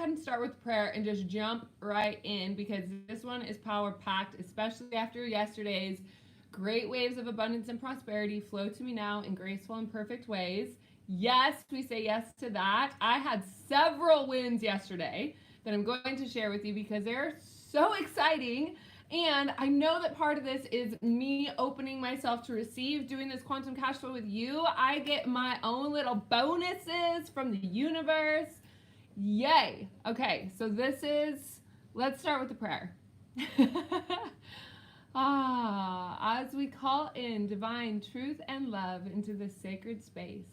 ahead and start with prayer and just jump right in, because this one is power packed, especially after yesterday's. Great waves of abundance and prosperity flow to me now in graceful and perfect ways. Yes, we say yes to that. I had several wins yesterday that I'm going to share with you because they're so exciting. And I know that part of this is me opening myself to receive, doing this quantum cash flow with you. I get my own little bonuses from the universe. Yay. Okay, so let's start with the prayer. As we call in divine truth and love into this sacred space,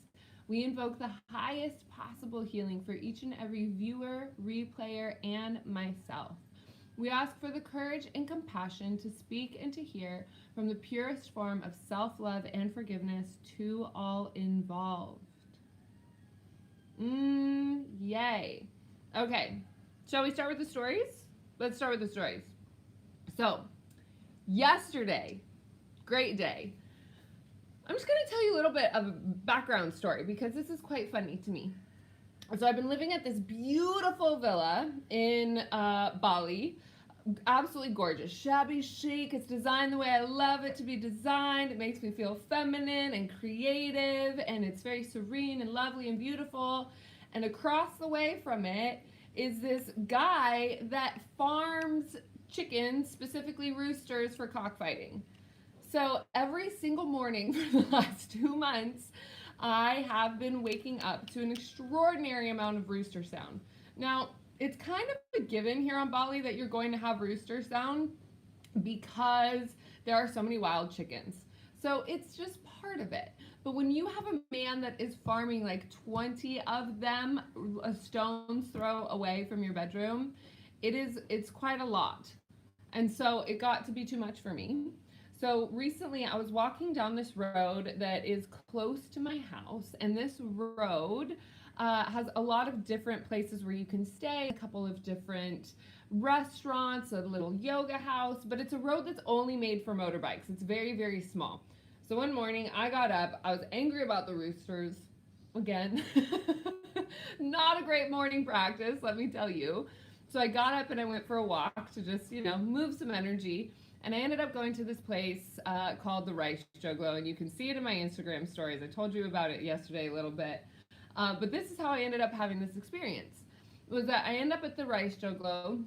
we invoke the highest possible healing for each and every viewer, replayer, and myself. We ask for the courage and compassion to speak and to hear from the purest form of self-love and forgiveness to all involved. Yay. Okay, shall we start with the stories? Let's start with the stories. So, yesterday, great day. I'm just going to tell you a little bit of a background story because this is quite funny to me. So I've been living at this beautiful villa in Bali. Absolutely gorgeous. Shabby chic. It's designed the way I love it to be designed. It makes me feel feminine and creative, and it's very serene and lovely and beautiful. And across the way from it is this guy that farms chickens, specifically roosters, for cockfighting. So every single morning for the last 2 months, I have been waking up to an extraordinary amount of rooster sound. Now, it's kind of a given here on Bali that you're going to have rooster sound because there are so many wild chickens. So it's just part of it. But when you have a man that is farming like 20 of them a stone's throw away from your bedroom, it's quite a lot. And so it got to be too much for me. So recently I was walking down this road that is close to my house, and this road has a lot of different places where you can stay, a couple of different restaurants, a little yoga house, but it's a road that's only made for motorbikes. It's very, very small. So one morning I got up, I was angry about the roosters again. Not a great morning practice, let me tell you. So I got up and I went for a walk to just, move some energy. And I ended up going to this place called the Rice Joglo, and you can see it in my Instagram stories. I told you about it yesterday a little bit. But this is how I ended up having this experience. Was that I end up at the Rice Joglo,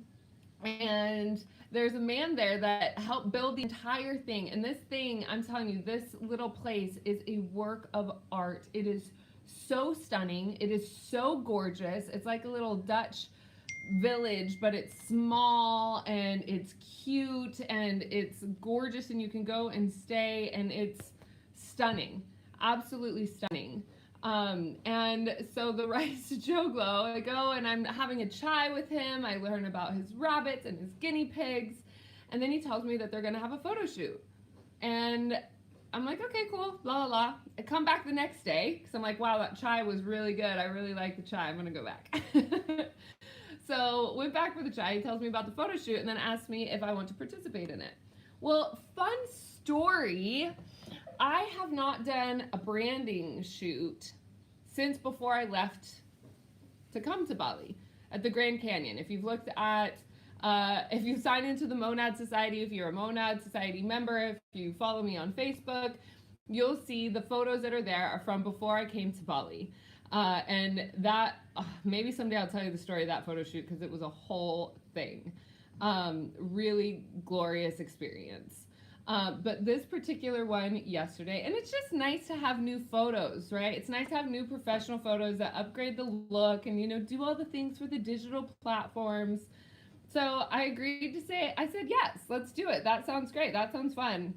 and there's a man there that helped build the entire thing. And this thing, I'm telling you, this little place is a work of art. It is so stunning. It is so gorgeous. It's like a little Dutch village, but it's small and it's cute and it's gorgeous, and you can go and stay, and it's stunning, absolutely stunning. And so the Rice Joglo, I go and I'm having a chai with him. I learn about his rabbits and his guinea pigs, and then he tells me that they're gonna have a photo shoot, and I'm like, okay, cool, blah, blah, blah. I come back the next day because I'm like, wow, that chai was really good. I really like the chai. I'm gonna go back. So went back for the chai. He tells me about the photo shoot and then asks me if I want to participate in it. Well, fun story. I have not done a branding shoot since before I left to come to Bali at the Grand Canyon. If you've looked at, if you sign into the Monad Society, if you're a Monad Society member, if you follow me on Facebook, you'll see the photos that are there are from before I came to Bali. And that, maybe someday I'll tell you the story of that photo shoot because it was a whole thing. Really glorious experience. But this particular one yesterday, and it's just nice to have new photos, right? It's nice to have new professional photos that upgrade the look and, do all the things for the digital platforms. So I agreed to I said, yes, let's do it. That sounds great. That sounds fun.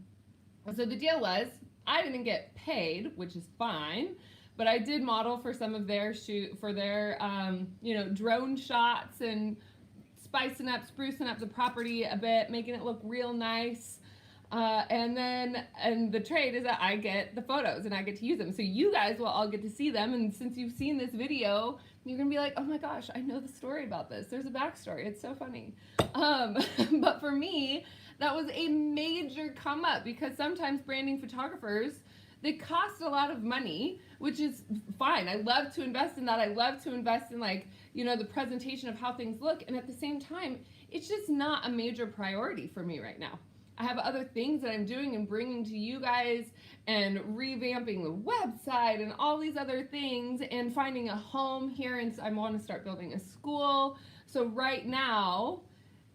So the deal was, I didn't get paid, which is fine. But I did model for some of their drone shots and sprucing up the property a bit, making it look real nice. And the trade is that I get the photos and I get to use them. So you guys will all get to see them. And since you've seen this video, you're going to be like, oh my gosh, I know the story about this. There's a backstory. It's so funny. But for me, that was a major come up because sometimes branding photographers, they cost a lot of money, which is fine. I love to invest in that. I love to invest in, like, you know, the presentation of how things look. And at the same time, it's just not a major priority for me right now. I have other things that I'm doing and bringing to you guys, and revamping the website and all these other things, and finding a home here. And I want to start building a school. So right now,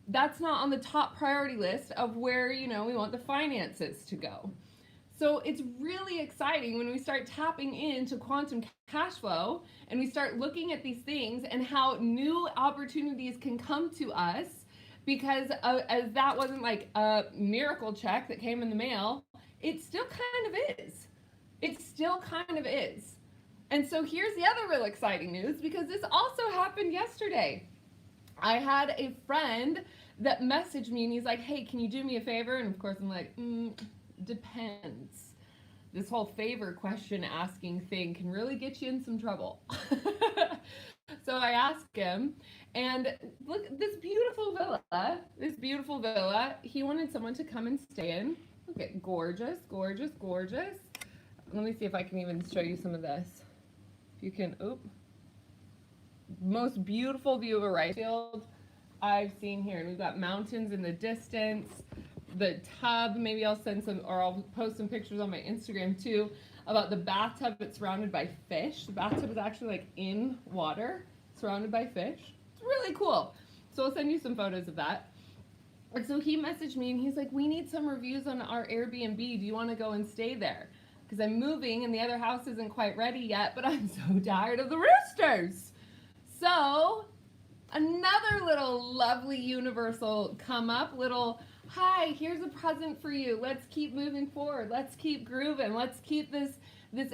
that's not on the top priority list of where, you know, we want the finances to go. So it's really exciting when we start tapping into quantum cash flow and we start looking at these things and how new opportunities can come to us, because as that wasn't like a miracle check that came in the mail, it still kind of is. It still kind of is. And so here's the other real exciting news, because this also happened yesterday. I had a friend that messaged me and he's like, hey, can you do me a favor? And of course I'm like, depends. This whole favor question asking thing can really get you in some trouble. So I asked him, and look, this beautiful villa, he wanted someone to come and stay in. Look at gorgeous, gorgeous, gorgeous. Let me see if I can even show you some of this. If you can, most beautiful view of a rice field I've seen here. And we've got mountains in the distance. The tub, maybe I'll send some, or I'll post some pictures on my Instagram too, about the bathtub. It's surrounded by fish. The bathtub is actually like in water, surrounded by fish. It's really cool. So I'll send you some photos of that. And so he messaged me and he's like, we need some reviews on our Airbnb. Do you want to go and stay there? Because I'm moving and the other house isn't quite ready yet, but I'm so tired of the roosters. So another little lovely universal come up, little, hi, here's a present for you. Let's keep moving forward. Let's keep grooving. Let's keep this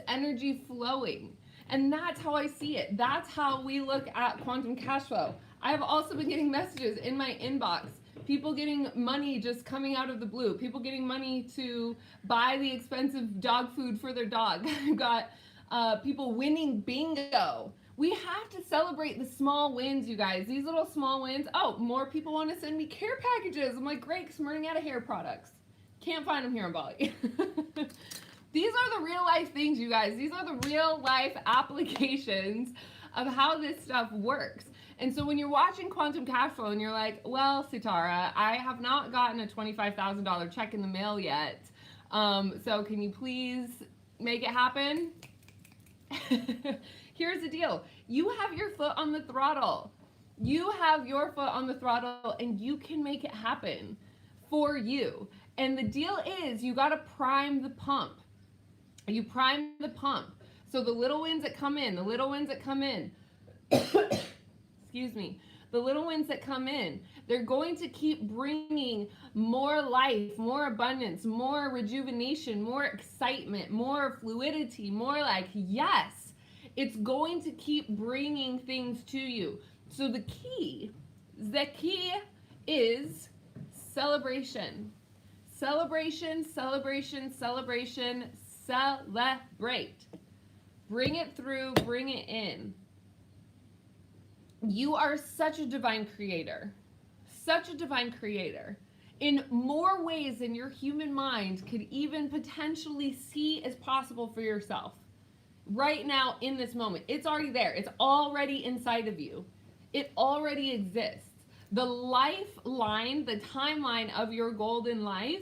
energy flowing. And that's how I see it. That's how we look at quantum cash flow. I have also been getting messages in my inbox. People getting money just coming out of the blue. People getting money to buy the expensive dog food for their dog. I've got people winning bingo. We have to celebrate the small wins, you guys. These little small wins. Oh, more people want to send me care packages. I'm like, great, because I'm running out of hair products. Can't find them here in Bali. These are the real life things, you guys. These are the real life applications of how this stuff works. And so when you're watching Quantum Cash Flow and you're like, well, Sitara, I have not gotten a $25,000 check in the mail yet. So can you please make it happen? Here's the deal. You have your foot on the throttle. You have your foot on the throttle and you can make it happen for you. And the deal is you got to prime the pump. You prime the pump. So the little wins that come in, excuse me, the little wins that come in, they're going to keep bringing more life, more abundance, more rejuvenation, more excitement, more fluidity, more like, yes, it's going to keep bringing things to you. So the key is celebration. Celebration, celebration, celebration, celebrate. Bring it through, bring it in. You are such a divine creator, in more ways than your human mind could even potentially see as possible for yourself. Right now, in this moment, it's already there. It's already inside of you. It already exists. The lifeline, the timeline of your golden life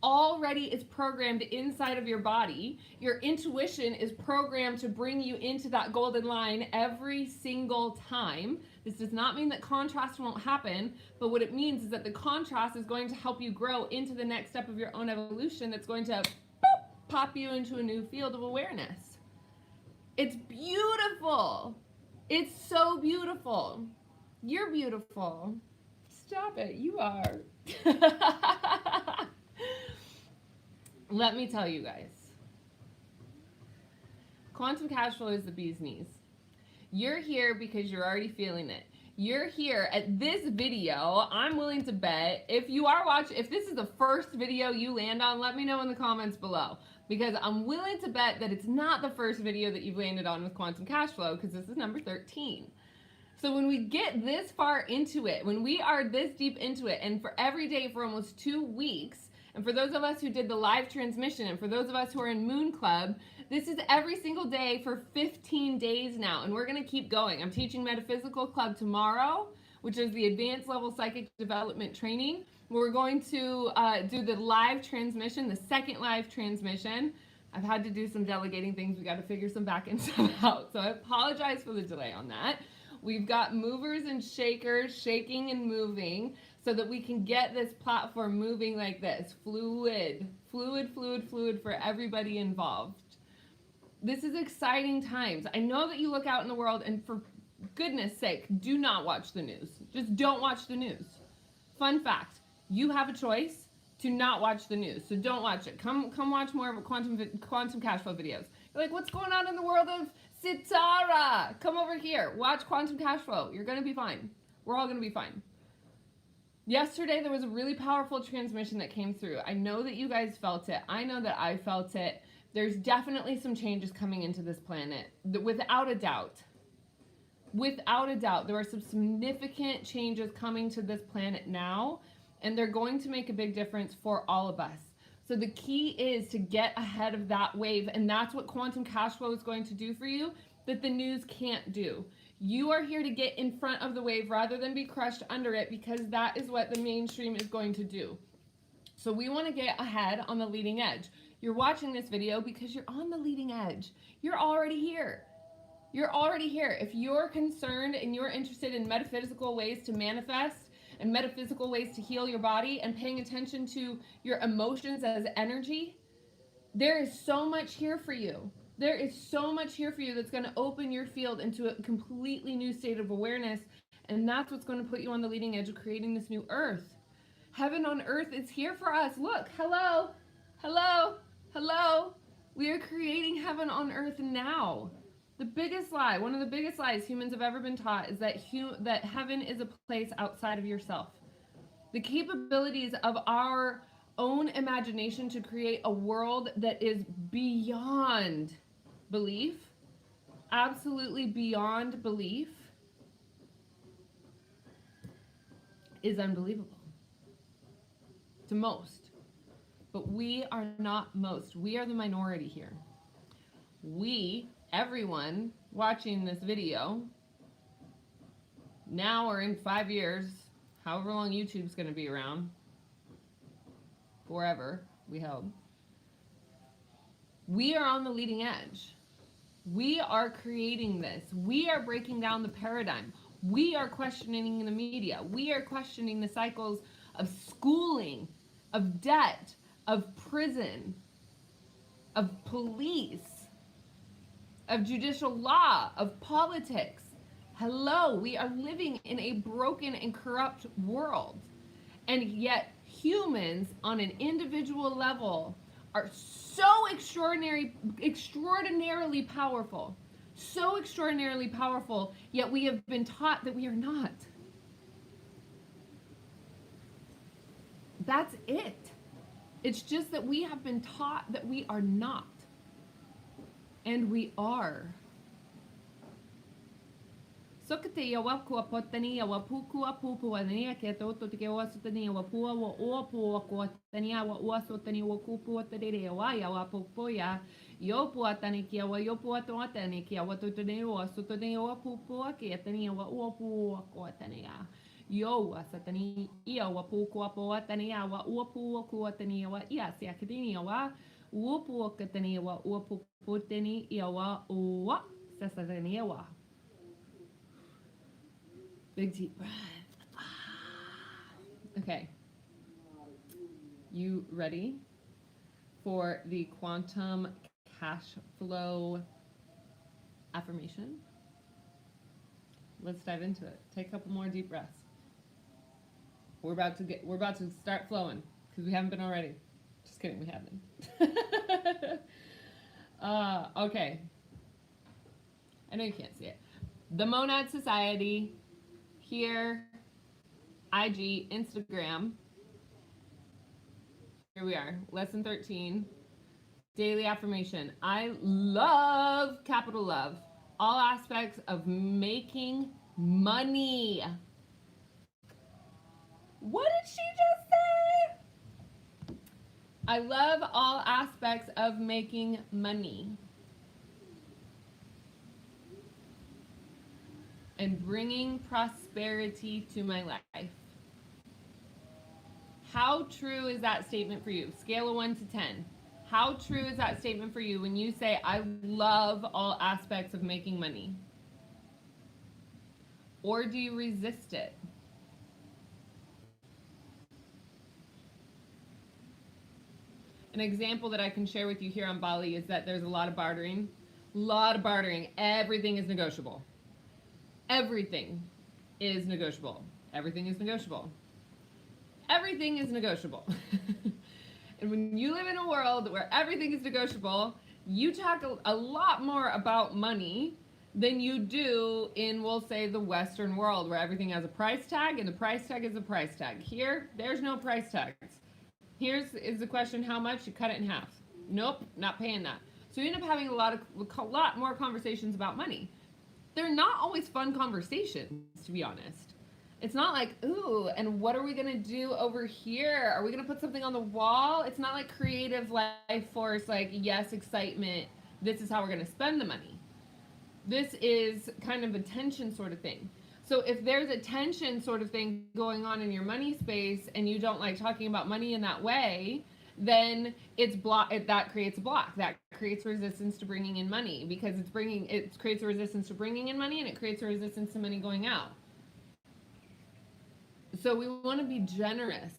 already is programmed inside of your body. Your intuition is programmed to bring you into that golden line every single time. This does not mean that contrast won't happen, but what it means is that the contrast is going to help you grow into the next step of your own evolution that's going to pop you into a new field of awareness. It's beautiful. It's so beautiful. You're beautiful. Stop it. You are. Let me tell you guys. Quantum cash flow is the bee's knees. You're here because you're already feeling it. You're here at this video. I'm willing to bet if this is the first video you land on, let me know in the comments below, because I'm willing to bet that it's not the first video that you've landed on with quantum cash flow, because this is number 13. So when we get this far into it, when we are this deep into it, and for every day for almost 2 weeks, and for those of us who did the live transmission, and for those of us who are in Moon Club, This is every single day for 15 days now, and we're going to keep going. I'm teaching Metaphysical Club tomorrow, which is the advanced level psychic development training. We're going to do the live transmission, the second live transmission. I've had to do some delegating things. We got to figure some back end stuff out. So I apologize for the delay on that. We've got movers and shakers, shaking and moving, so that we can get this platform moving like this. Fluid for everybody involved. This is exciting times. I know that you look out in the world, and for goodness sake, do not watch the news. Just don't watch the news. Fun fact, you have a choice to not watch the news, so don't watch it. Come watch more of quantum Cashflow videos. You're like, what's going on in the world of Sitara? Come over here, watch quantum Cashflow. You're gonna be fine. We're all gonna be fine. Yesterday, there was a really powerful transmission that came through. I know that you guys felt it. I know that I felt it. There's definitely some changes coming into this planet, without a doubt. Without a doubt, there are some significant changes coming to this planet now, and they're going to make a big difference for all of us. So the key is to get ahead of that wave, and that's what quantum Cashflow is going to do for you that the news can't do. You are here to get in front of the wave rather than be crushed under it, because that is what the mainstream is going to do. So we want to get ahead on the leading edge. You're watching this video because you're on the leading edge. You're already here. You're already here. If you're concerned and you're interested in metaphysical ways to manifest and metaphysical ways to heal your body and paying attention to your emotions as energy, there is so much here for you. There is so much here for you that's going to open your field into a completely new state of awareness, and that's what's going to put you on the leading edge of creating this new earth. Heaven on earth is here for us. Look, hello, hello, hello. We are creating heaven on earth now. The biggest lie, one of the biggest lies humans have ever been taught, is that that heaven is a place outside of yourself. The capabilities of our own imagination to create a world that is beyond belief, absolutely beyond belief, is unbelievable to most. But we are not most. We are the minority here. We, everyone watching this video, now or in 5 years, however long YouTube's going to be around, forever, we hope, we are on the leading edge. We are creating this. We are breaking down the paradigm. We are questioning the media. We are questioning the cycles of schooling, of debt, of prison, of police, of judicial law, of politics. Hello, we are living in a broken and corrupt world. And yet humans on an individual level are so extraordinarily powerful. So extraordinarily powerful, yet we have been taught that we are not. That's it. It's just that we have been taught that we are not. And we are. Sokate wa kua potania wa pukua pupua nia ke toto te wa sotania wa pua wa o pua ko tania wa o sotani wa kupua te re wa ya wa popoya yo pua tani ki wa yo pua to tani ki wa to te wa sotani wa pupua ke tania wa o pua ko tania yo wa satani ia wa pukua po tania wa o pua ko tania wa ia se akadini wa o pua ke tania wa o puputeni ia wa o sa satania wa. Big deep breath. Okay. You ready for the quantum cash flow affirmation? Let's dive into it. Take a couple more deep breaths. We're about to start flowing because we haven't been already. Just kidding, we haven't. Okay. I know you can't see it. The Monad Society. Here, IG, Instagram. Here we are, lesson 13, daily affirmation. I love, capital love, all aspects of making money. What did she just say? I love all aspects of making money. and bringing prosperity to my life. How true is that statement for you? Scale of 1 to 10. How true is that statement for you when you say, I love all aspects of making money? Or do you resist it? An example that I can share with you here on Bali is that there's a lot of bartering. Everything is negotiable. Everything is negotiable. Everything is negotiable. Everything is negotiable. And when you live in a world where everything is negotiable, you talk a lot more about money than you do in, we'll say, the Western world, where everything has a price tag, and the price tag is a price tag. Here, there's no price tags. Here's is the question: how much? You cut it in half. Nope, not paying that. So you end up having a lot more conversations about money. They're not always fun conversations, to be honest. It's not like, ooh, and what are we gonna do over here? Are we gonna put something on the wall? It's not like creative life force, like, yes, excitement, this is how we're gonna spend the money. This is kind of a tension sort of thing. So if there's a tension sort of thing going on in your money space and you don't like talking about money in that way, then that creates a block. That creates resistance to bringing in money, because it creates a resistance to bringing in money, and it creates a resistance to money going out. So we want to be generous.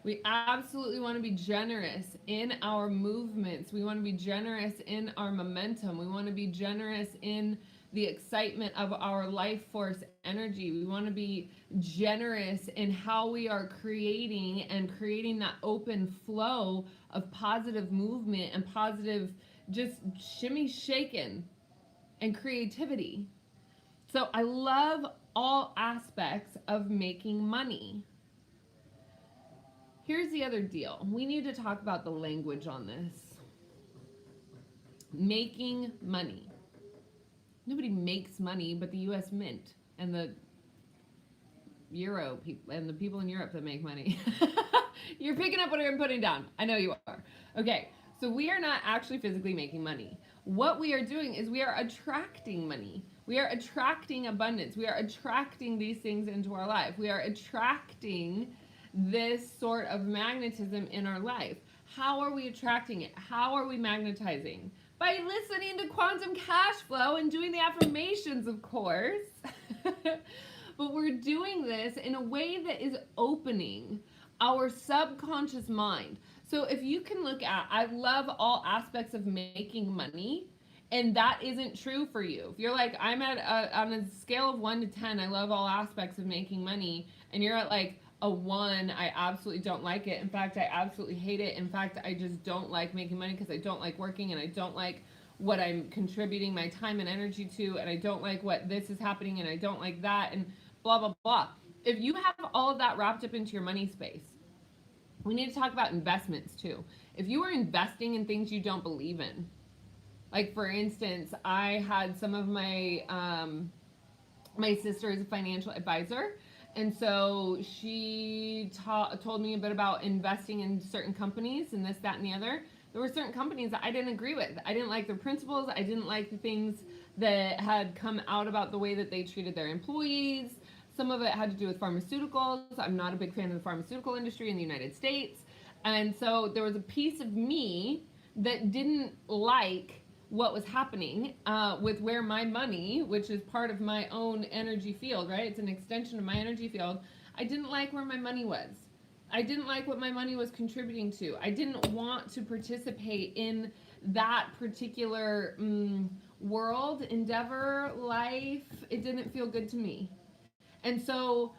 We absolutely want to be generous in our movements. We want to be generous in our momentum. We want to be generous in the excitement of our life force energy. We want to be generous in how we are creating that open flow of positive movement and positive just shimmy shaking and creativity. So I love all aspects of making money. Here's the other deal. We need to talk about the language on this. Making money. Nobody makes money but the US Mint and the Euro people and the people in Europe that make money. You're picking up what I'm putting down. I know you are. Okay, so we are not actually physically making money. What we are doing is we are attracting money. We are attracting abundance. We are attracting these things into our life. We are attracting this sort of magnetism in our life. How are we attracting it? How are we magnetizing? By listening to Quantum Cashflow and doing the affirmations, of course. But we're doing this in a way that is opening our subconscious mind. So if you can look at, I love all aspects of making money, and that isn't true for you. If you're like, I'm at on a scale of 1 to 10, I love all aspects of making money, and you're at like a 1, I absolutely don't like it. In fact, I absolutely hate it. In fact, I just don't like making money because I don't like working, and I don't like what I'm contributing my time and energy to, and I don't like what this is happening, and I don't like that, and blah, blah, blah. If you have all of that wrapped up into your money space, we need to talk about investments too. If you are investing in things you don't believe in, like for instance, I had some of my, my sister is a financial advisor, and so she told me a bit about investing in certain companies and this, that, and the other. There were certain companies that I didn't agree with. I didn't like their principles. I didn't like the things that had come out about the way that they treated their employees. Some of it had to do with pharmaceuticals. I'm not a big fan of the pharmaceutical industry in the United States. And so there was a piece of me that didn't like what was happening with where my money, which is part of my own energy field, right? It's an extension of my energy field. I didn't like where my money was. I didn't like what my money was contributing to. I didn't want to participate in that particular world, endeavor, life. It didn't feel good to me. And so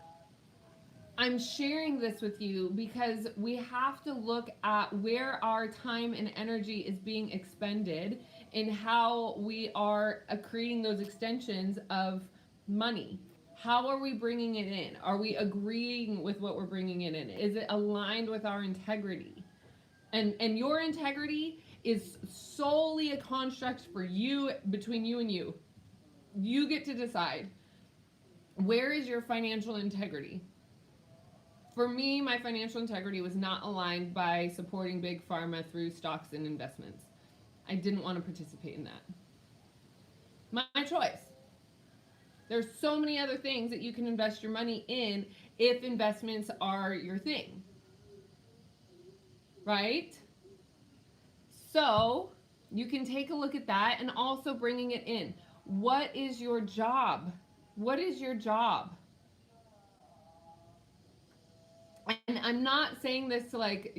I'm sharing this with you because we have to look at where our time and energy is being expended and how we are creating those extensions of money. How are we bringing it in? Are we agreeing with what we're bringing it in? Is it aligned with our integrity? And your integrity is solely a construct for you, between you and you. You get to decide. Where is your financial integrity? For me, my financial integrity was not aligned by supporting big pharma through stocks and investments. I didn't want to participate in that. My choice. There's so many other things that you can invest your money in if investments are your thing, right? So you can take a look at that and also bringing it in. What is your job? What is your job? And I'm not saying this to, like,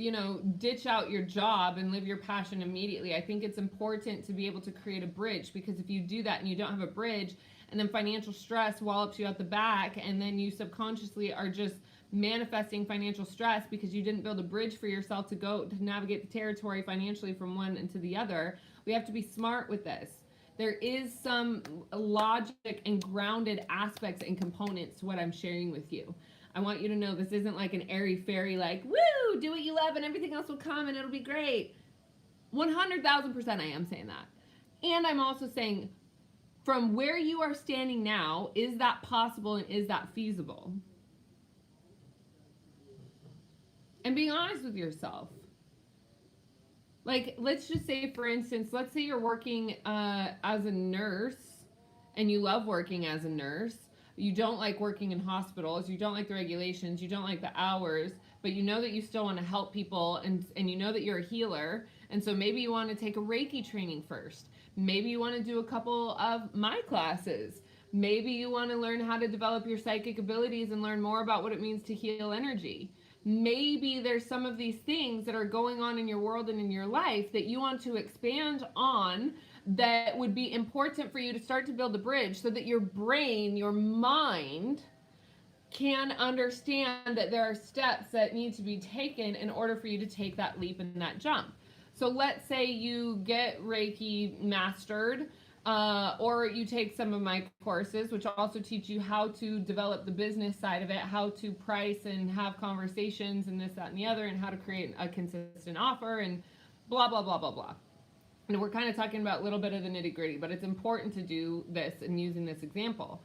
ditch out your job and live your passion immediately. I think it's important to be able to create a bridge, because if you do that and you don't have a bridge, and then financial stress wallops you out the back, and then you subconsciously are just manifesting financial stress because you didn't build a bridge for yourself to go to navigate the territory financially from one into the other. We have to be smart with this. There is some logic and grounded aspects and components to what I'm sharing with you. I want you to know this isn't like an airy fairy, like, woo, do what you love and everything else will come and it'll be great. 100,000% I am saying that. And I'm also saying, from where you are standing now, is that possible and is that feasible? And being honest with yourself. Like, let's just say, for instance, let's say you're working as a nurse and you love working as a nurse. You don't like working in hospitals. You don't like the regulations. You don't like the hours. But you know that you still want to help people, and you know that you're a healer. And so maybe you want to take a Reiki training first. Maybe you want to do a couple of my classes. Maybe you want to learn how to develop your psychic abilities and learn more about what it means to heal energy. Maybe there's some of these things that are going on in your world and in your life that you want to expand on, that would be important for you to start to build a bridge so that your brain, your mind, can understand that there are steps that need to be taken in order for you to take that leap and that jump. So let's say you get Reiki mastered, or you take some of my courses, which also teach you how to develop the business side of it, how to price and have conversations and this, that, and the other, and how to create a consistent offer and blah, blah, blah, blah, blah. And we're kind of talking about a little bit of the nitty gritty, but it's important to do this and using this example.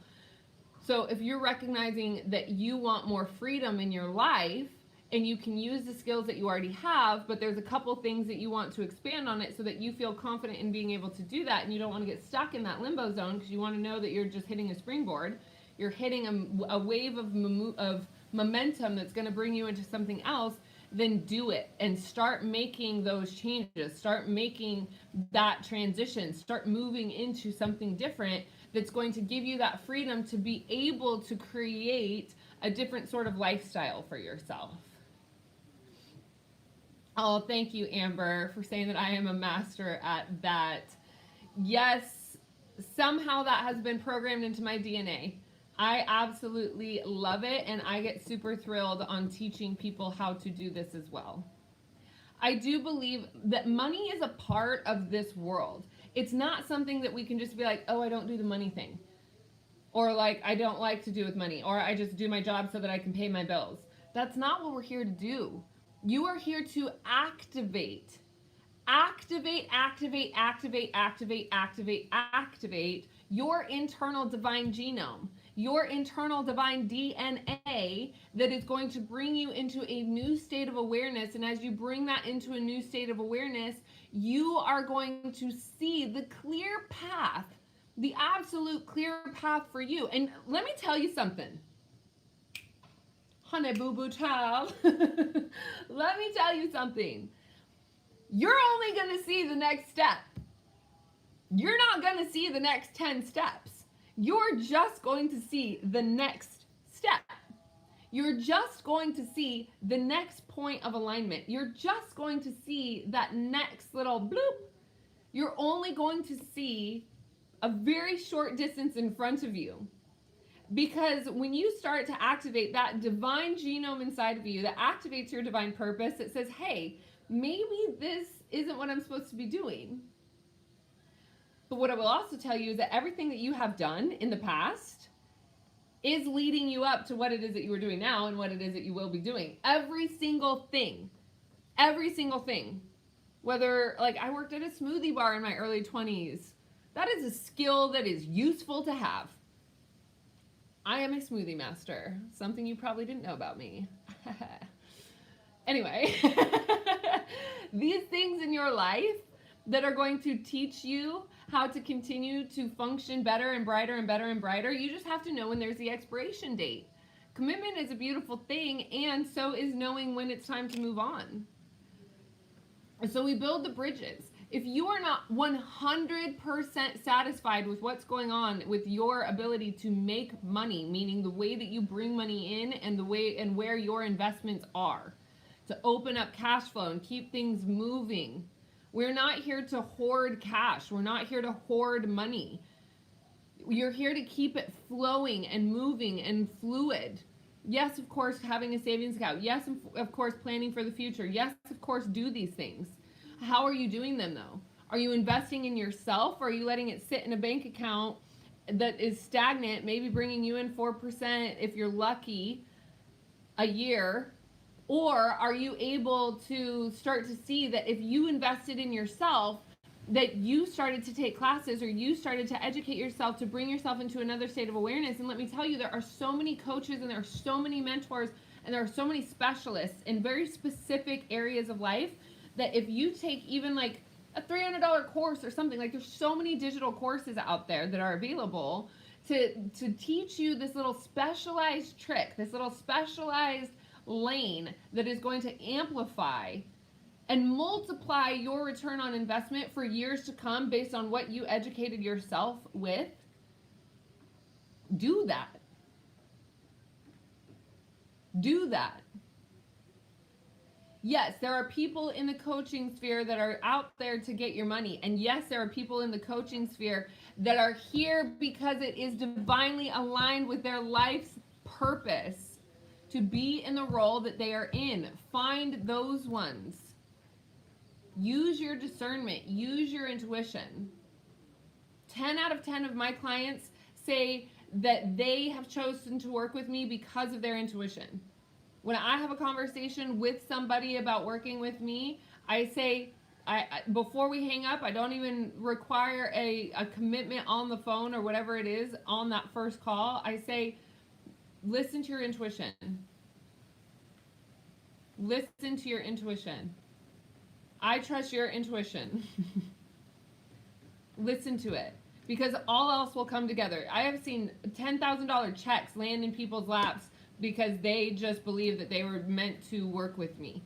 So if you're recognizing that you want more freedom in your life, and you can use the skills that you already have, but there's a couple things that you want to expand on it so that you feel confident in being able to do that, and you don't want to get stuck in that limbo zone because you want to know that you're just hitting a springboard. You're hitting a wave of momentum that's going to bring you into something else. Then do it and start making those changes. Start making that transition. Start moving into something different that's going to give you that freedom to be able to create a different sort of lifestyle for yourself. Oh, thank you, Amber, for saying that I am a master at that. Yes, somehow that has been programmed into my DNA. I absolutely love it, and I get super thrilled on teaching people how to do this as well. I do believe that money is a part of this world. It's not something that we can just be like, oh, I don't do the money thing. Or like, I don't like to do with money. Or I just do my job so that I can pay my bills. That's not what we're here to do. You are here to activate your internal divine genome, your internal divine DNA that is going to bring you into a new state of awareness. And as you bring that into a new state of awareness, you are going to see the clear path, the absolute clear path for you. And let me tell you something. Honey boo boo child. Let me tell you something. You're only going to see the next step. You're not going to see the next 10 steps. You're just going to see the next step. You're just going to see the next point of alignment. You're just going to see that next little bloop. You're only going to see a very short distance in front of you. Because when you start to activate that divine genome inside of you that activates your divine purpose, it says, hey, maybe this isn't what I'm supposed to be doing. But what I will also tell you is that everything that you have done in the past is leading you up to what it is that you are doing now and what it is that you will be doing. Every single thing. Whether, like, I worked at a smoothie bar in my early 20s. That is a skill that is useful to have. I am a smoothie master, something you probably didn't know about me. Anyway, these things in your life that are going to teach you how to continue to function better and brighter and better and brighter. You just have to know when there's the expiration date. Commitment is a beautiful thing, and so is knowing when it's time to move on. So we build the bridges. If you are not 100% satisfied with what's going on with your ability to make money, meaning the way that you bring money in and the way and where your investments are, to open up cash flow and keep things moving. We're not here to hoard cash. We're not here to hoard money. You're here to keep it flowing and moving and fluid. Yes, of course, having a savings account. Yes, of course, planning for the future. Yes, of course, do these things. How are you doing them, though? Are you investing in yourself, or are you letting it sit in a bank account that is stagnant, maybe bringing you in 4% if you're lucky a year? Or are you able to start to see that if you invested in yourself, that you started to take classes or you started to educate yourself to bring yourself into another state of awareness? And let me tell you, there are so many coaches and there are so many mentors and there are so many specialists in very specific areas of life that if you take even like a $300 course or something, like there's so many digital courses out there that are available to teach you this little specialized trick, this little specialized lane that is going to amplify and multiply your return on investment for years to come based on what you educated yourself with. Do that. Do that. Yes, there are people in the coaching sphere that are out there to get your money. And yes, there are people in the coaching sphere that are here because it is divinely aligned with their life's purpose to be in the role that they are in. Find those ones. Use your discernment. Use your intuition. 10 out of 10 of my clients say that they have chosen to work with me because of their intuition. When I have a conversation with somebody about working with me, I say, before we hang up, I don't even require a commitment on the phone or whatever it is on that first call. I say, listen to your intuition. Listen to your intuition. I trust your intuition. Listen to it. Because all else will come together. I have seen $10,000 checks land in people's laps because they just believe that they were meant to work with me.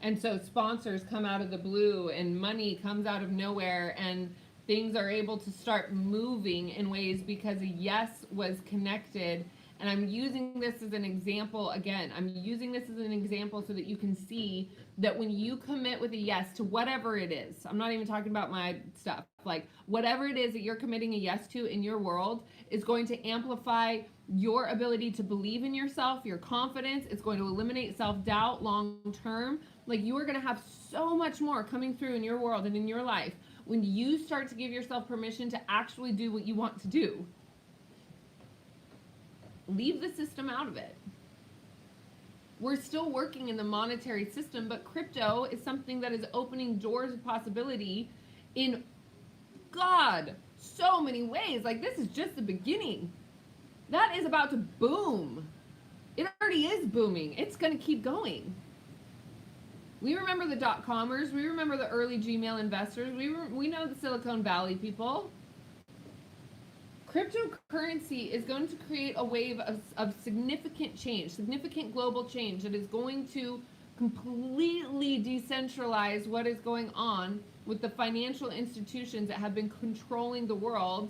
And so sponsors come out of the blue and money comes out of nowhere and things are able to start moving in ways because a yes was connected. And I'm using this as an example again. I'm using this as an example so that you can see that when you commit with a yes to whatever it is, I'm not even talking about my stuff, like whatever it is that you're committing a yes to in your world is going to amplify your ability to believe in yourself, your confidence. It's going to eliminate self-doubt long term. Like you are going to have so much more coming through in your world and in your life when you start to give yourself permission to actually do what you want to do. Leave the system out of it. We're still working in the monetary system, but crypto is something that is opening doors of possibility in, God, so many ways. Like this is just the beginning. That is about to boom. It already is booming. It's going to keep going. We remember the dot-commers. We remember the early Gmail investors. We know the Silicon Valley people. Cryptocurrency is going to create a wave of significant change, significant global change that is going to completely decentralize what is going on with the financial institutions that have been controlling the world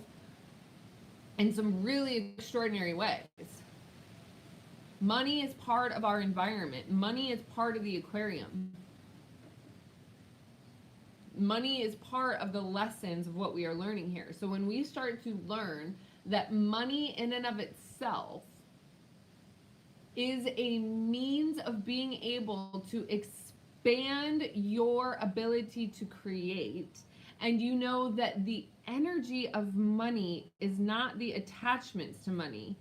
in some really extraordinary ways. Money is part of our environment. Money is part of the aquarium. Money is part of the lessons of what we are learning here. So when we start to learn that money in and of itself is a means of being able to expand your ability to create, and you know that the energy of money is not the attachments to money.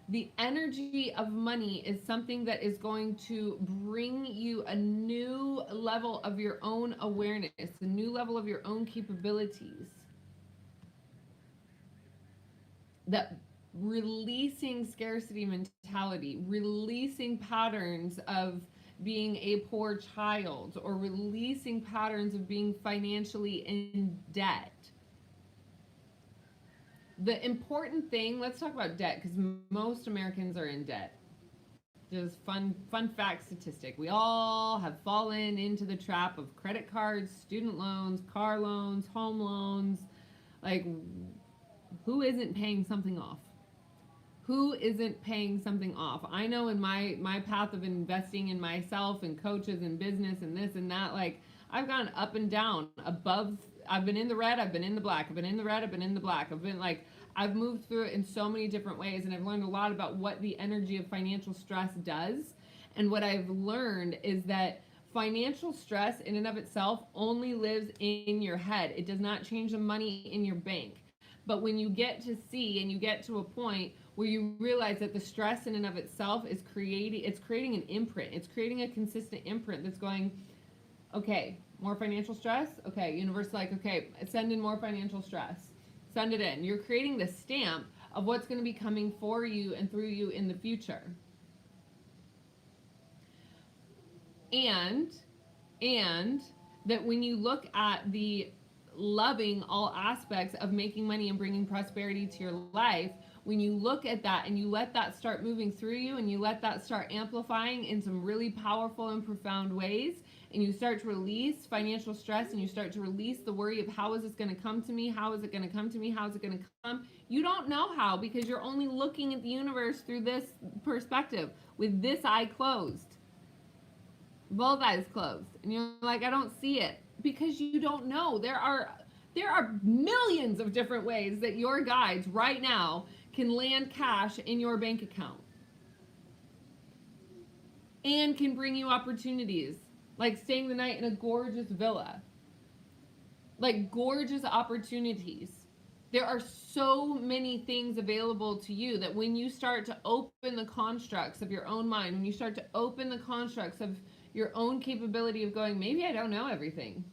The energy of money is something that is going to bring you a new level of your own awareness, a new level of your own capabilities. That releasing scarcity mentality, releasing patterns of being a poor child, or releasing patterns of being financially in debt. The important thing, let's talk about debt, because most Americans are in debt. Just fun fact statistic. We all have fallen into the trap of credit cards, student loans, car loans, home loans. Like, who isn't paying something off? Who isn't paying something off? I know in my path of investing in myself and coaches and business and this and that, like, I've gone up and down, above. I've been in the red, I've been in the black, I've been in the red, I've been in the black. I've been like, I've moved through it in so many different ways, and I've learned a lot about what the energy of financial stress does. And what I've learned is that financial stress in and of itself only lives in your head. It does not change the money in your bank. But when you get to see and you get to a point where you realize that the stress in and of itself is creating an imprint. It's creating a consistent imprint that's going, okay, more financial stress. Okay, universe, like, okay, send in more financial stress. Send it in. You're creating the stamp of what's going to be coming for you and through you in the future. And that when you look at the loving all aspects of making money and bringing prosperity to your life, when you look at that and you let that start moving through you and you let that start amplifying in some really powerful and profound ways, and you start to release financial stress and you start to release the worry of how is this going to come to me? How is it going to come to me? How is it going to come? You don't know how, because you're only looking at the universe through this perspective with this eye closed, both eyes closed, and you're like, I don't see it, because you don't know. There are millions of different ways that your guides right now can land cash in your bank account and can bring you opportunities, like staying the night in a gorgeous villa, like gorgeous opportunities. There are so many things available to you that when you start to open the constructs of your own mind, when you start to open the constructs of your own capability of going, maybe I don't know everything.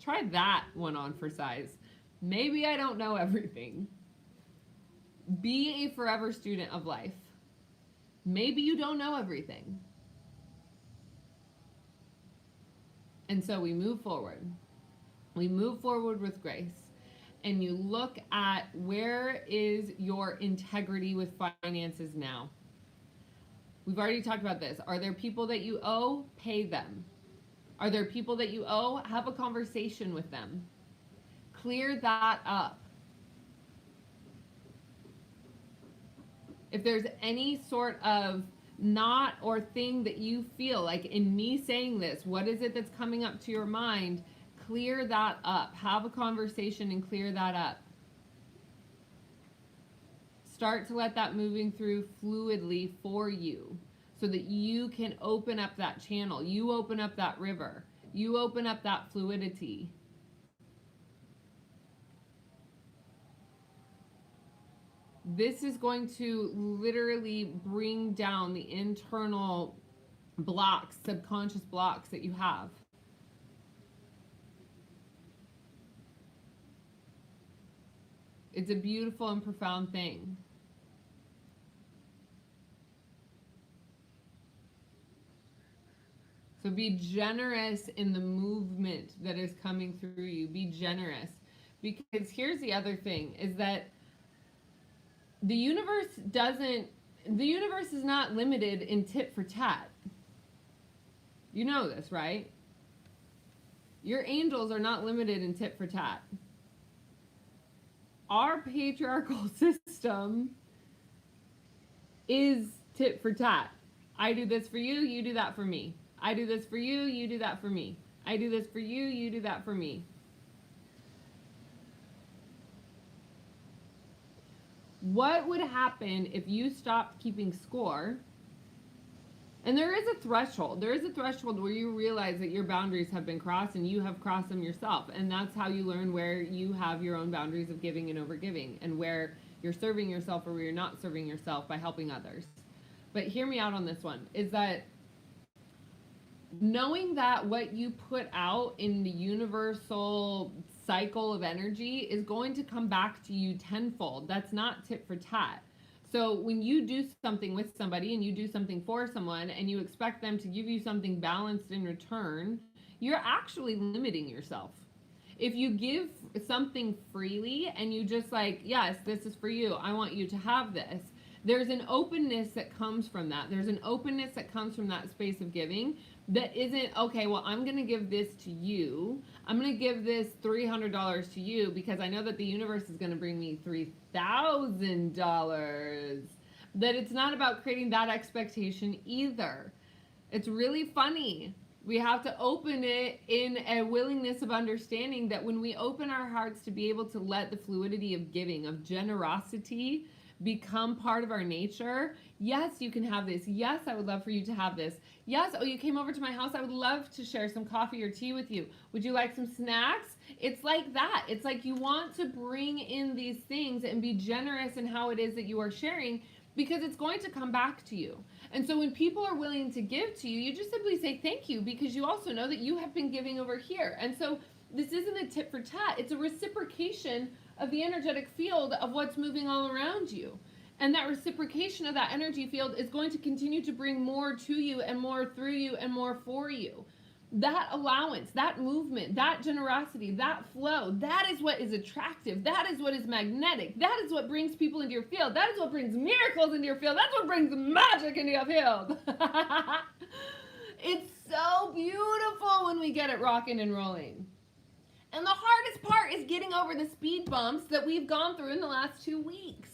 Try that one on for size. Maybe I don't know everything. Be a forever student of life. Maybe you don't know everything. And so we move forward. We move forward with grace. And you look at, where is your integrity with finances now? We've already talked about this. Are there people that you owe? Pay them. Are there people that you owe? Have a conversation with them. Clear that up. If there's any sort of knot or thing that you feel like, in me saying this, what is it that's coming up to your mind? Clear that up. Have a conversation and clear that up. Start to let that moving through fluidly for you, so that you can open up that channel. You open up that river. You open up that fluidity. This is going to literally bring down the internal blocks, subconscious blocks that you have. It's a beautiful and profound thing. So be generous in the movement that is coming through you. Be generous. Because here's the other thing, is that the universe is not limited in tit for tat. You know this, right? Your angels are not limited in tit for tat. Our patriarchal system is tit for tat. I do this for you, you do that for me. I do this for you, you do that for me. I do this for you, you do that for me. What would happen if you stopped keeping score? And there is a threshold. There is a threshold where you realize that your boundaries have been crossed and you have crossed them yourself. And that's how you learn where you have your own boundaries of giving and overgiving, and where you're serving yourself or where you're not serving yourself by helping others. But hear me out on this one, is that knowing that what you put out in the universal cycle of energy is going to come back to you tenfold. That's not tit for tat. So when you do something with somebody and you do something for someone and you expect them to give you something balanced in return, you're actually limiting yourself. If you give something freely and you just like, yes, this is for you, I want you to have this, there's an openness that comes from that. There's an openness that comes from that space of giving that isn't, okay, well, I'm going to give this to you. I'm going to give this $300 to you because I know that the universe is going to bring me $3,000. That it's not about creating that expectation either. It's really funny. We have to open it in a willingness of understanding that when we open our hearts to be able to let the fluidity of giving, of generosity, become part of our nature. Yes, you can have this. Yes, I would love for you to have this. Yes, oh, you came over to my house. I would love to share some coffee or tea with you. Would you like some snacks? It's like that. It's like you want to bring in these things and be generous in how it is that you are sharing, because it's going to come back to you. And so when people are willing to give to you, you just simply say thank you, because you also know that you have been giving over here. And so this isn't a tit for tat. It's a reciprocation of the energetic field of what's moving all around you. And that reciprocation of that energy field is going to continue to bring more to you and more through you and more for you. That allowance, that movement, that generosity, that flow, that is what is attractive. That is what is magnetic. That is what brings people into your field. That is what brings miracles into your field. That's what brings magic into your field. It's so beautiful when we get it rocking and rolling. And the hardest part is getting over the speed bumps that we've gone through in the last 2 weeks.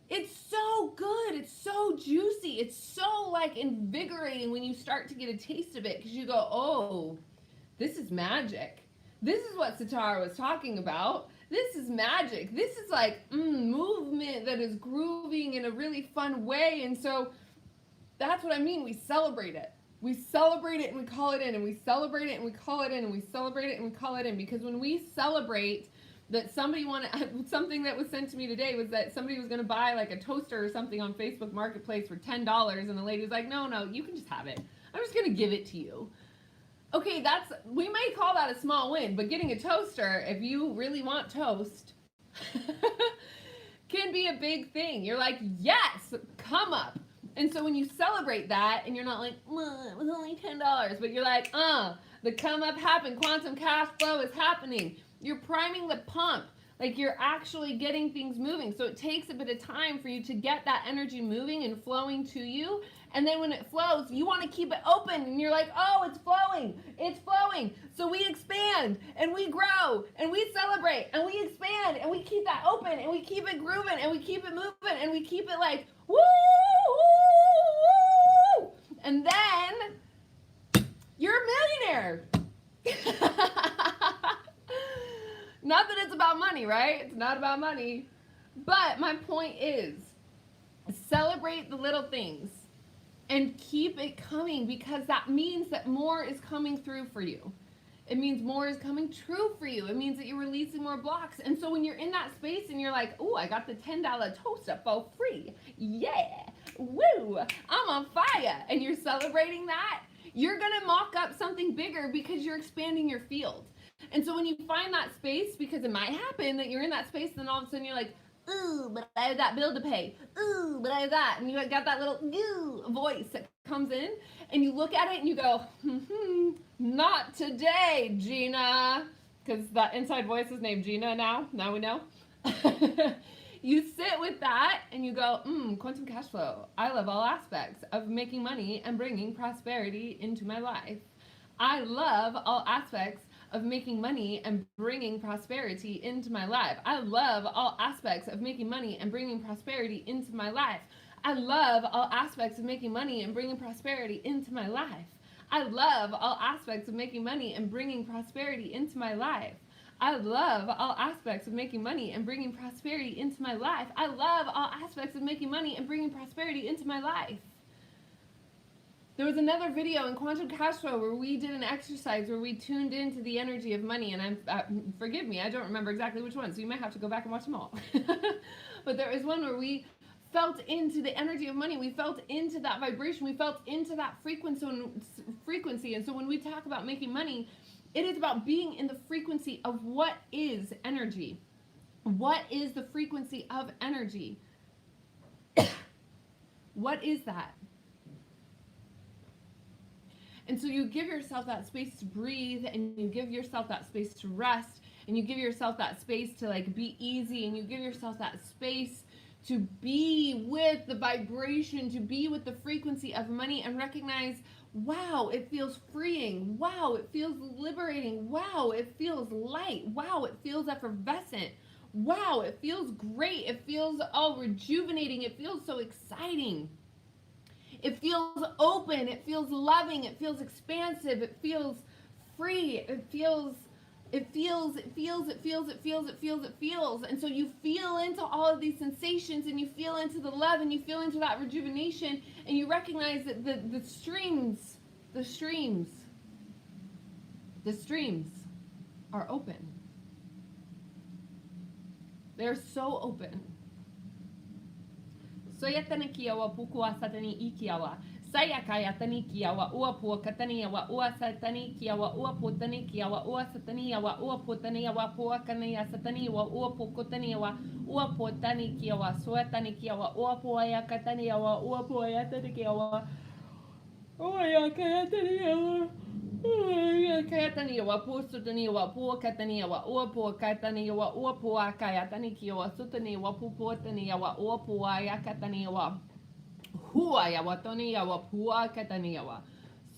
It's so good. It's so juicy. It's so like invigorating when you start to get a taste of it, because you go, oh, this is magic. This is what Sitara was talking about. This is magic. This is like movement that is grooving in a really fun way. And so that's what I mean. We celebrate it. We celebrate it and we call it in, and we celebrate it and we call it in, and we celebrate it and we call it in. Because when we celebrate that somebody wanted, something that was sent to me today was that somebody was going to buy like a toaster or something on Facebook Marketplace for $10, and the lady was like, no, you can just have it. I'm just going to give it to you. Okay, we may call that a small win, but getting a toaster, if you really want toast, can be a big thing. You're like, yes, come up. And so when you celebrate that, and you're not like, it was only $10, but you're like, the come up happened. Quantum cash flow is happening. You're priming the pump. Like, you're actually getting things moving. So it takes a bit of time for you to get that energy moving and flowing to you. And then when it flows, you want to keep it open. And you're like, oh, it's flowing. It's flowing. So we expand and we grow and we celebrate and we expand and we keep that open and we keep it grooving and we keep it moving and we keep it like, woo, woo, woo. And then you're a millionaire. Not that it's about money, right? It's not about money. But my point is, celebrate the little things and keep it coming, because that means that more is coming through for you. It means more is coming true for you. It means that you're releasing more blocks. And so when you're in that space and you're like, ooh, I got the $10 toaster for free. Yeah, woo, I'm on fire. And you're celebrating that, you're gonna mock up something bigger because you're expanding your field. And so when you find that space, because it might happen that you're in that space and then all of a sudden you're like, ooh, but I have that bill to pay. Ooh, but I have that. And you got that little voice that comes in, and you look at it and you go, not today, Gina. Because that inside voice is named Gina now. Now we know. You sit with that and you go, quantum cash flow. I love all aspects of making money and bringing prosperity into my life. I love all aspects of making money and bringing prosperity into my life. I love all aspects of making money and bringing prosperity into my life. I love all aspects of making money and bringing prosperity into my life. I love all aspects of making money and bringing prosperity into my life. I love all aspects of making money and bringing prosperity into my life. I love all aspects of making money and bringing prosperity into my life. There was another video in Quantum Cashflow where we did an exercise where we tuned into the energy of money, and forgive me, I don't remember exactly which one, so you might have to go back and watch them all. But there was one where we felt into the energy of money. We felt into that vibration. We felt into that frequency. And so when we talk about making money, it is about being in the frequency of what is energy. What is the frequency of energy? What is that? And so you give yourself that space to breathe, and you give yourself that space to rest, and you give yourself that space to like be easy, and you give yourself that space to be with the vibration, to be with the frequency of money, and recognize, wow, it feels freeing. Wow, it feels liberating. Wow, it feels light. Wow, it feels effervescent. Wow, it feels great. It feels rejuvenating. It feels so exciting. It feels open. It feels loving. It feels expansive. It feels free. It feels. And so you feel into all of these sensations, and you feel into the love, and you feel into that rejuvenation, and you recognize that the streams are open. They're so open. Soyatani kiawa pukua satani ikiawa. Sayakaya tani kiawa ua pua kataniawa ua satani kiawa ua putani kiawa ua sataniawa ua putaniawa pua kania sataniawa ua pukotaniawa ua putani kiawa soyatani kiawa ua pua ya kataniawa ua pua ya tani kiawa ua ya kataniawa. Kayataniwa, Pusutaniwa, Puakataniwa, Uapuakataniwa, Uapuakayatanikiwa, Sutaniwa, Pupuataniwa, Uapuayakataniwa, Huayawataniwa, Puakataniwa,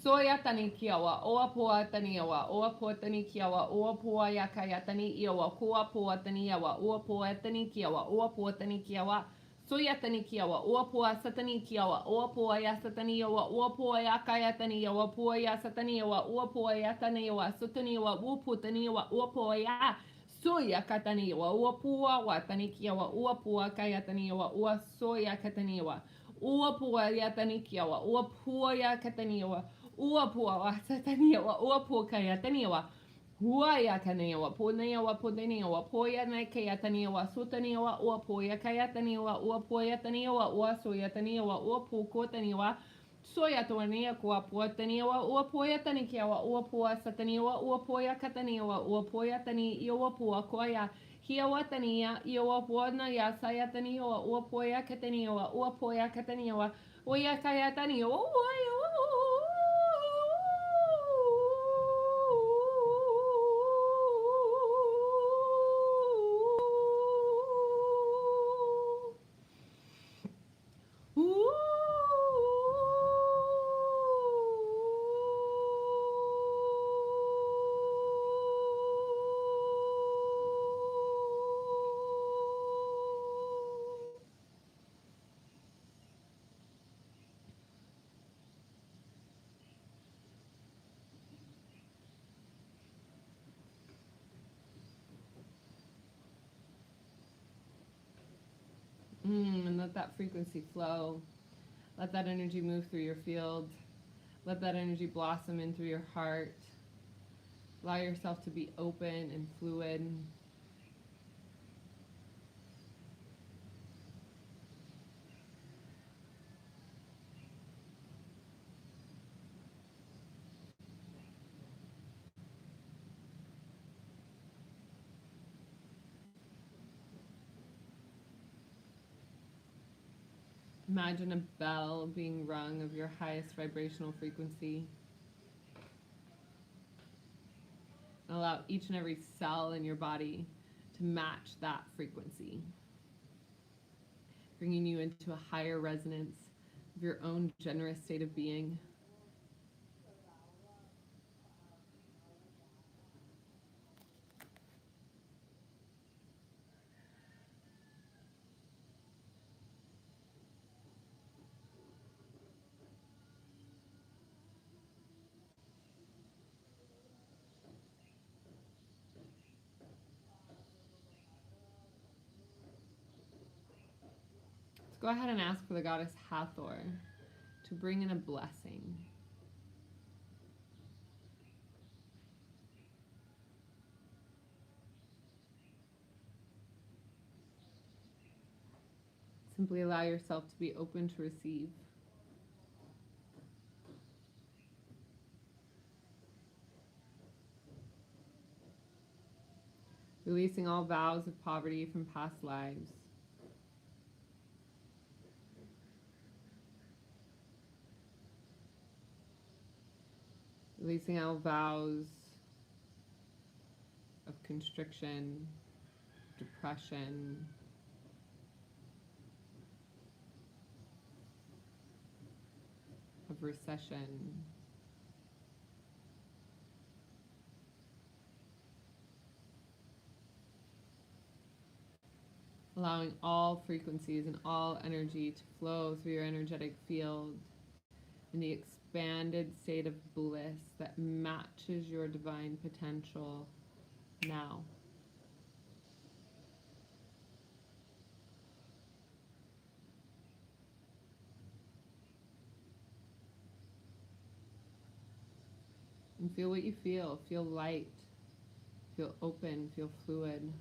Soyatanikiwa, Uapuataniwa, Uapuatanikiwa, Uapuayakayataniwa, Kuapuataniwa, Uapuatanikiwa, Uapuatanikiwa, Soyatanikiawa, Uapua Satanikiawa, Uapua Yasataniawa, Uapua Yakayataniawa, Uapua Yasataniawa, Uapua Yataniawa, Sutaniawa, Uputaniawa, Uapua Ya, Soyakataniawa, Uapua Watanikiawa, Uapua Kayataniawa, Uasoyakataniawa, Uapua Yatanikiawa, Uapua Yakataniawa, Uapua Wasataniawa, Uapua Kayataniawa, Huaya kanewa, ponewa, ponewa, poya nakaya tanewa, sutanewa, or poya kayatanewa, or poya tanewa, or soya tanewa, or poko tanewa, soya toanea, qua potanewa, or poya tanewa, or poa satanewa, or poya katanewa, or poya tani, iowa poa koya, hiawa tania, iowa poana ya sayatanewa, or poya katanewa, or poya katanewa, oya kayatanewa, and let that frequency flow. Let that energy move through your field. Let that energy blossom in through your heart. Allow yourself to be open and fluid. Imagine a bell being rung of your highest vibrational frequency. Allow each and every cell in your body to match that frequency, bringing you into a higher resonance of your own generous state of being. Let's go ahead and ask for the goddess Hathor to bring in a blessing. Simply allow yourself to be open to receive. Releasing all vows of poverty from past lives. Releasing out vows of constriction, depression, of recession. Allowing all frequencies and all energy to flow through your energetic field in the expanded state of bliss that matches your divine potential now. And feel what you feel. Feel light. Feel open. Feel fluid.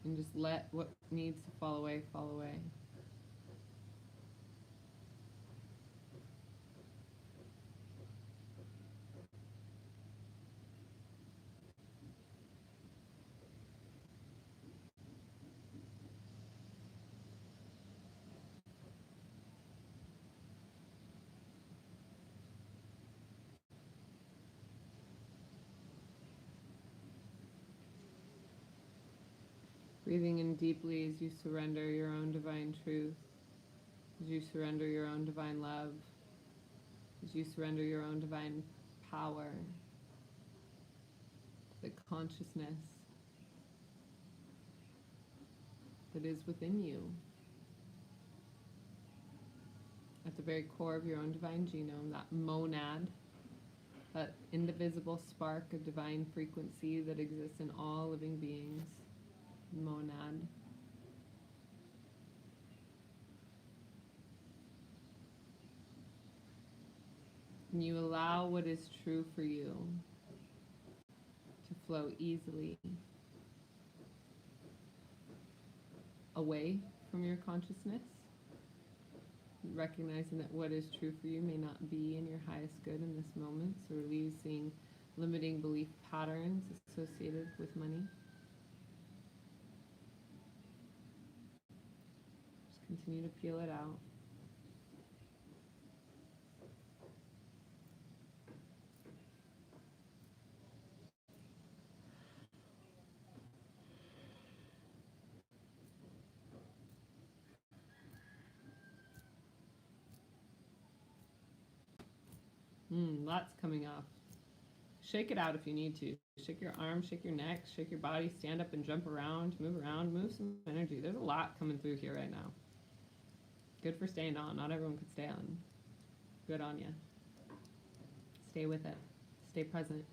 And just let what needs to fall away, fall away. Breathing in deeply as you surrender your own divine truth, as you surrender your own divine love, as you surrender your own divine power, the consciousness that is within you, at the very core of your own divine genome, that monad, that indivisible spark of divine frequency that exists in all living beings. Monad. And you allow what is true for you to flow easily away from your consciousness, recognizing that what is true for you may not be in your highest good in this moment, so releasing limiting belief patterns associated with money. Just continue to peel it out. Lots coming off. Shake it out if you need to. Shake your arms, shake your neck, shake your body, stand up and jump around, move some energy. There's a lot coming through here right now. Good for staying on. Not everyone could stay on. Good on you. Stay with it. Stay present.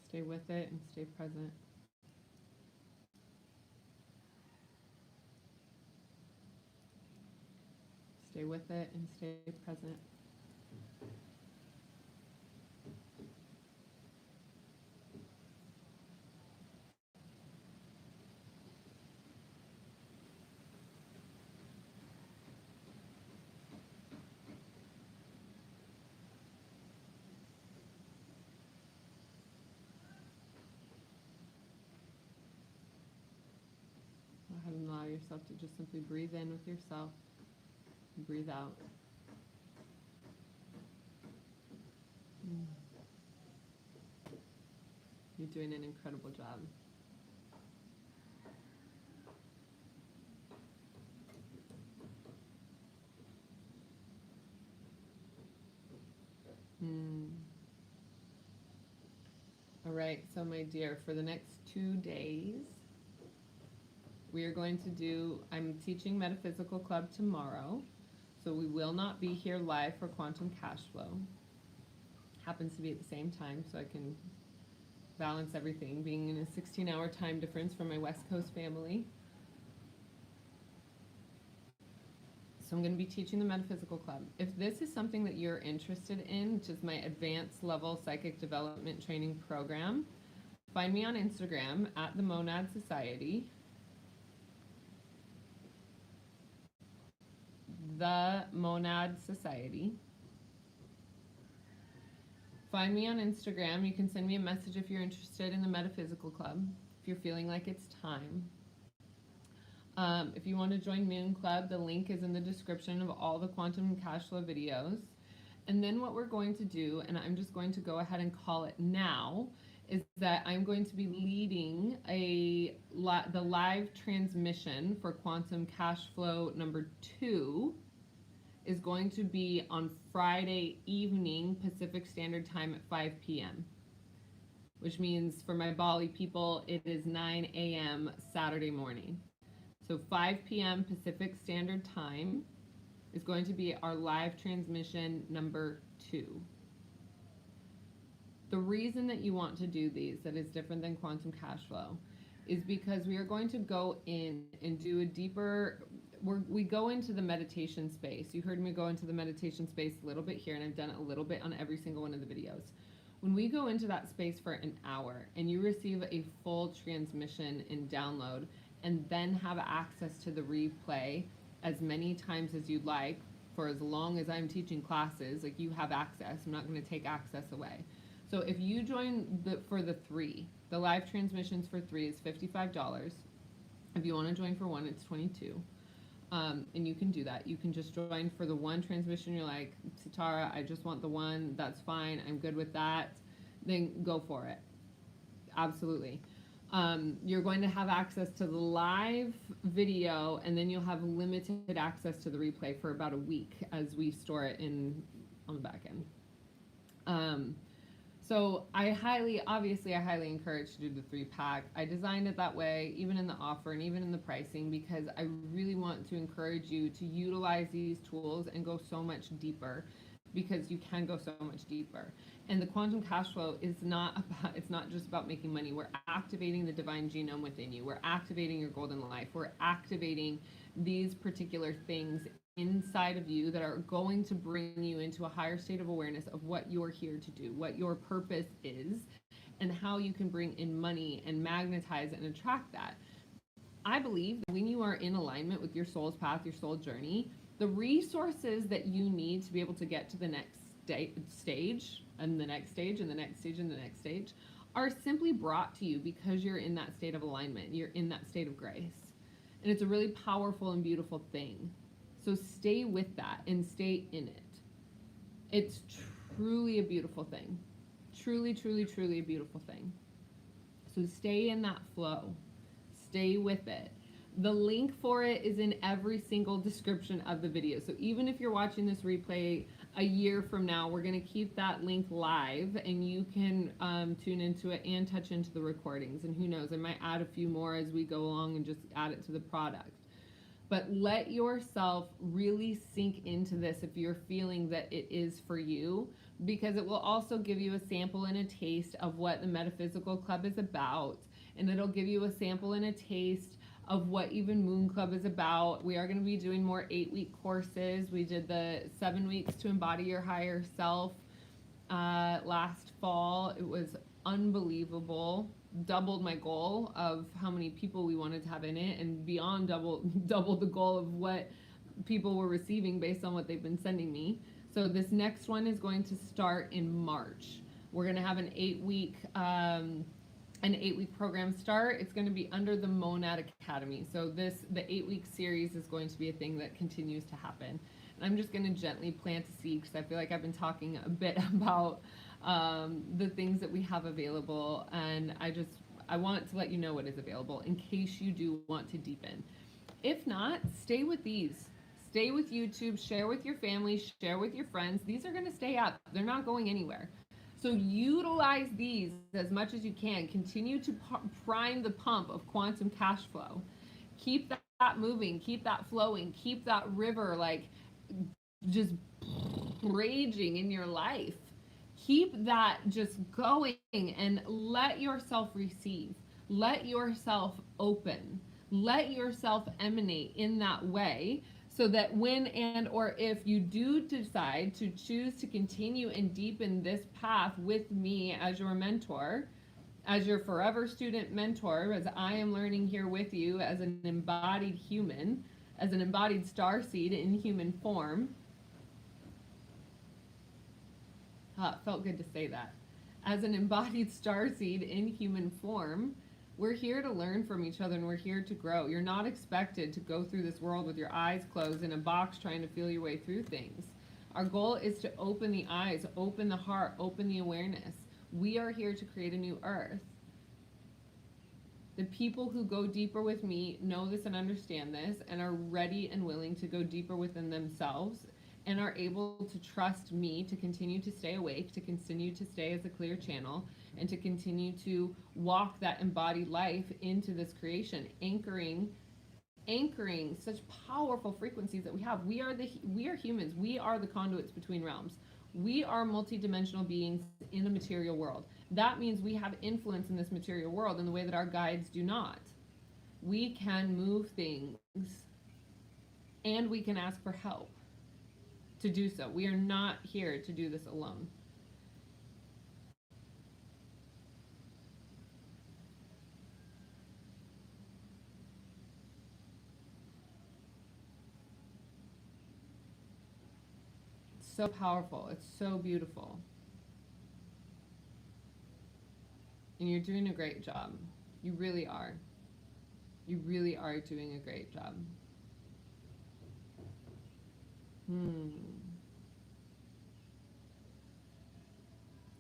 Stay with it and stay present. Stay with it and stay present. Go ahead and allow yourself to just simply breathe in with yourself and breathe out. You're doing an incredible job. All right, so my dear, for the next 2 days, we are going to do, I'm teaching Metaphysical Club tomorrow, so we will not be here live for Quantum Cashflow. Happens to be at the same time, so I can balance everything, being in a 16-hour time difference from my West Coast family. So I'm going to be teaching the Metaphysical Club. If this is something that you're interested in, which is my advanced level psychic development training program, Find me on Instagram at the Monad Society. The Monad Society. Find me on Instagram. You can send me a message if you're interested in the Metaphysical Club, if you're feeling like it's time. If you want to join Moon Club, the link is in the description of all the Quantum Cashflow videos. And then what we're going to do, and I'm just going to go ahead and call it now, is that I'm going to be leading the live transmission for Quantum Cashflow number 2 is going to be on Friday evening Pacific Standard Time at 5 p.m., which means for my Bali people, it is 9 a.m. Saturday morning. So 5 p.m. Pacific Standard Time is going to be our live transmission number 2. The reason that you want to do these that is different than Quantum Cashflow is because we are going to go in and do a deeper, we go into the meditation space. You heard me go into the meditation space a little bit here, and I've done it a little bit on every single one of the videos. When we go into that space for an hour and you receive a full transmission and download, and then have access to the replay as many times as you'd like for as long as I'm teaching classes, like you have access. I'm not going to take access away. So if you join for the 3, the live transmissions for 3 is $55. If you want to join for 1, it's $22. And you can do that. You can just join for the 1 transmission. You're like, Sitara, I just want the 1. That's fine. I'm good with that. Then go for it. Absolutely. You're going to have access to the live video, and then you'll have limited access to the replay for about a week as we store it on the back end. So I highly encourage to do the 3-pack. I designed it that way, even in the offer and even in the pricing, because I really want to encourage you to utilize these tools and go so much deeper, because you can go so much deeper. And the Quantum Cashflow is it's not just about making money. We're activating the divine genome within you. We're activating your golden life. We're activating these particular things inside of you that are going to bring you into a higher state of awareness of what you're here to do, what your purpose is, and how you can bring in money and magnetize and attract that. I believe that when you are in alignment with your soul's path, your soul journey, the resources that you need to be able to get to the next stage and the next stage and the next stage and the next stage are simply brought to you because you're in that state of alignment. You're in that state of grace. And it's a really powerful and beautiful thing. So stay with that and stay in it. It's truly a beautiful thing. Truly, truly, truly a beautiful thing. So stay in that flow. Stay with it. The link for it is in every single description of the video. So even if you're watching this replay a year from now, we're going to keep that link live, and you can tune into it and touch into the recordings. And who knows, I might add a few more as we go along and just add it to the product. But let yourself really sink into this if you're feeling that it is for you, because it will also give you a sample and a taste of what the Metaphysical Club is about. And it'll give you a sample and a taste of what even Moon Club is about. We are going to be doing more 8-week courses. We did the 7 weeks to embody your higher self last fall. It was unbelievable. Doubled my goal of how many people we wanted to have in it, and beyond doubled the goal of what people were receiving based on what they've been sending me. So this next one is going to start in March. We're going to have an 8-week program start. It's going to be under the Monad Academy. So the 8-week series is going to be a thing that continues to happen. And I'm just going to gently plant a seed, because I feel like I've been talking a bit about the things that we have available, and I want to let you know what is available in case you do want to deepen. If not, stay with these. Stay with YouTube, share with your family, share with your friends. These are going to stay up. They're not going anywhere. So utilize these as much as you can. Continue to prime the pump of Quantum Cashflow. Keep that moving, keep that flowing, keep that river like just raging in your life. Keep that just going, and let yourself receive. Let yourself open. Let yourself emanate in that way, so that when and or if you do decide to choose to continue and deepen this path with me as your mentor, As your forever student mentor, as I am learning here with you as an embodied human, as an embodied starseed in human form. It felt good to say that. As an embodied starseed in human form, we're here to learn from each other and we're here to grow. You're not expected to go through this world with your eyes closed in a box trying to feel your way through things. Our goal is to open the eyes, open the heart, open the awareness. We are here to create a new earth. The people who go deeper with me know this and understand this and are ready and willing to go deeper within themselves and are able to trust me to continue to stay awake, to continue to stay as a clear channel, and to continue to walk that embodied life into this creation, anchoring such powerful frequencies that we have. We are humans. We are the conduits between realms. We are multidimensional beings in a material world. That means we have influence in this material world in the way that our guides do not. We can move things and we can ask for help to do so. We are not here to do this alone. It's so powerful. It's so beautiful. And you're doing a great job. You really are. You really are doing a great job.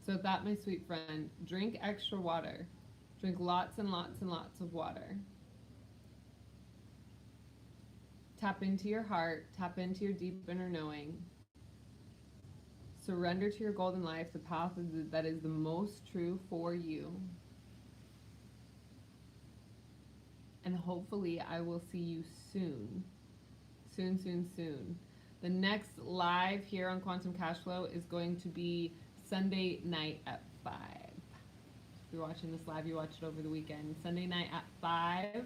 So that, my sweet friend, drink extra water. Drink lots and lots and lots of water. Tap into your heart. Tap into your deep inner knowing. Surrender to your golden life, the path that is the most true for you. And hopefully I will see you soon. Soon, soon, soon. The next live here on Quantum Cashflow is going to be Sunday night at 5. If you're watching this live, you watch it over the weekend. Sunday night at 5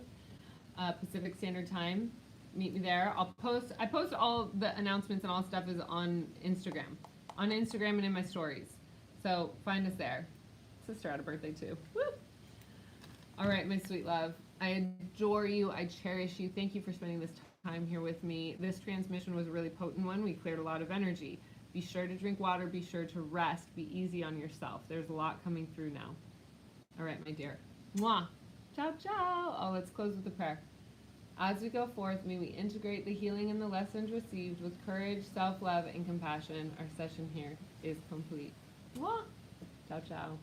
Pacific Standard Time. Meet me there. I post all the announcements and all stuff is on Instagram. On Instagram and in my stories. So find us there. Sister had a birthday too. Woo! All right, my sweet love. I adore you. I cherish you. Thank you for spending this time here with me. This transmission was a really potent one. We cleared a lot of energy. Be sure to drink water. Be sure to rest. Be easy on yourself. There's a lot coming through now. All right, my dear. Mwah. Ciao, ciao. Oh, let's close with a prayer. As we go forth, may we integrate the healing and the lessons received with courage, self-love, and compassion. Our session here is complete. Mwah. Ciao, ciao.